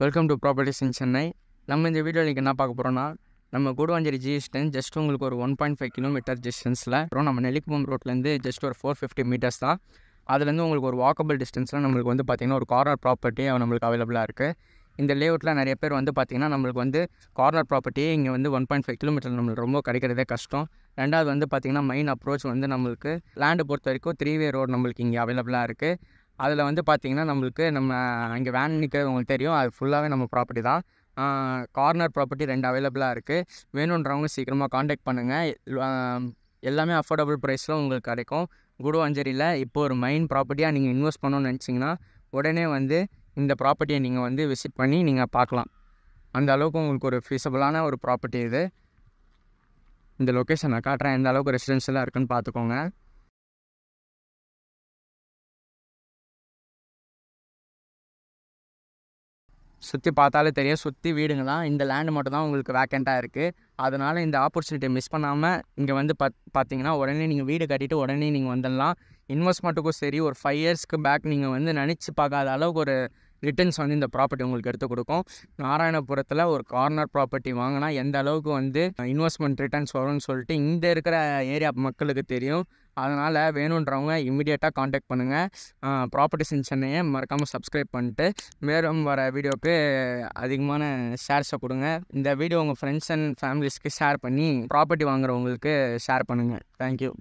Welcome to properties இன் சென்னை. நம்ம இந்த வீடியோவில் இன்றைக்கி என்ன பார்க்க போகிறோன்னா, நம்ம கூடுவாஞ்சேரி ஜிஎஸ்டன் ஜஸ்ட் உங்களுக்கு ஒரு 1.5 கிலோமீட்டர் டிஸ்டன்ஸில் நம்ம நெல்லிக்குப்பம் ரோட்லேருந்து ஜஸ்ட் ஒரு 450 மீட்டர்ஸ் தான். அதுலேருந்து உங்களுக்கு ஒரு வாக்கபிள் டிஸ்டன்ஸில் நம்மளுக்கு வந்து பார்த்திங்கன்னா ஒரு கார்னர் ப்ராப்பர்ட்டி நம்மளுக்கு அவைலபிளாக இருக்குது. இந்த லேஅவுட்டில் நிறைய பேர் வந்து பார்த்திங்கன்னா நம்மளுக்கு வந்து கார்னர் ப்ராப்பர்ட்டியே இங்கே வந்து 1.5 கிலோமீட்டர் நம்மளுக்கு ரொம்ப கிடைக்கிறதே கஷ்டம். ரெண்டாவது வந்து பார்த்திங்கன்னா மெயின் அப்ரோச் வந்து நம்மளுக்கு லேண்டு பொறுத்த வரைக்கும் 3-வே ரோடு நம்மளுக்கு இங்கே அவைலபிளாக இருக்குது. அதில் வந்து பார்த்திங்கன்னா நம்மளுக்கு நம்ம இங்கே வேன் நிற்கிறது உங்களுக்கு தெரியும், அது ஃபுல்லாகவே நம்ம ப்ராப்பர்ட்டி தான். கார்னர் ப்ராப்பர்ட்டி 2 அவைலபிளாக இருக்குது. வேணுன்றவங்க சீக்கிரமாக காண்டாக்ட் பண்ணுங்கள். எல்லாமே அஃபோர்டபுள் ப்ரைஸில் உங்களுக்கு கிடைக்கும். கூடுவாஞ்சேரியில் இப்போ ஒரு மெயின் ப்ராப்பர்ட்டியாக நீங்கள் இன்வெஸ்ட் பண்ணணும்னு நினச்சிங்கன்னா உடனே வந்து இந்த ப்ராப்பர்ட்டியை நீங்கள் வந்து விசிட் பண்ணி நீங்கள் பார்க்கலாம். அந்த அளவுக்கு உங்களுக்கு ஒரு ஃபீஸபிளான ஒரு ப்ராப்பர்ட்டி இது. இந்த லொக்கேஷன் நான் காட்டுறேன், எந்த அளவுக்கு ரெசிடென்ஷியலாக இருக்குன்னு பார்த்துக்கோங்க. சுற்றி பார்த்தாலே தெரியும், சுற்றி வீடுங்க தான். இந்த லேண்டு மட்டும் தான் உங்களுக்கு வேக்கண்ட்டாக இருக்குது. அதனால் இந்த ஆப்பர்ச்சுனிட்டியை மிஸ் பண்ணாமல் இங்கே வந்து பார்த்தீங்கன்னா உடனே நீங்கள் வீடு கட்டிட்டு உடனே நீங்கள் வந்துடலாம். இன்வெஸ்ட்மெண்ட்டுக்கும் சரி, ஒரு 5 இயர்ஸ்க்கு பேக் நீங்கள் வந்து நினச்சி பார்க்காத அளவுக்கு ஒரு ரிட்டர்ன்ஸ் வந்து இந்த ப்ராப்பர்ட்டி உங்களுக்கு எடுத்து கொடுக்கும். நாராயணபுரத்தில் ஒரு கார்னர் ப்ராப்பர்ட்டி வாங்கினா எந்த அளவுக்கு வந்து இன்வெஸ்ட்மெண்ட் ரிட்டர்ன்ஸ் வரும்னு சொல்லிட்டு இந்த இருக்கிற ஏரியா மக்களுக்கு தெரியும். அதனால் வேணுன்றவங்க இம்மிடியேட்டாக காண்டாக்ட் பண்ணுங்கள். ப்ராப்பர்ட்டிஸ் இன் சென்னையை மறக்காமல் சப்ஸ்கிரைப் பண்ணிட்டு மேலும் வர வீடியோவுக்கு அதிகமான ஷேர்ஸை கொடுங்க. இந்த வீடியோ உங்கள் ஃப்ரெண்ட்ஸ் அண்ட் ஃபேமிலிஸ்க்கு ஷேர் பண்ணி ப்ராப்பர்ட்டி வாங்குறவங்களுக்கு ஷேர் பண்ணுங்கள். தேங்க்யூ.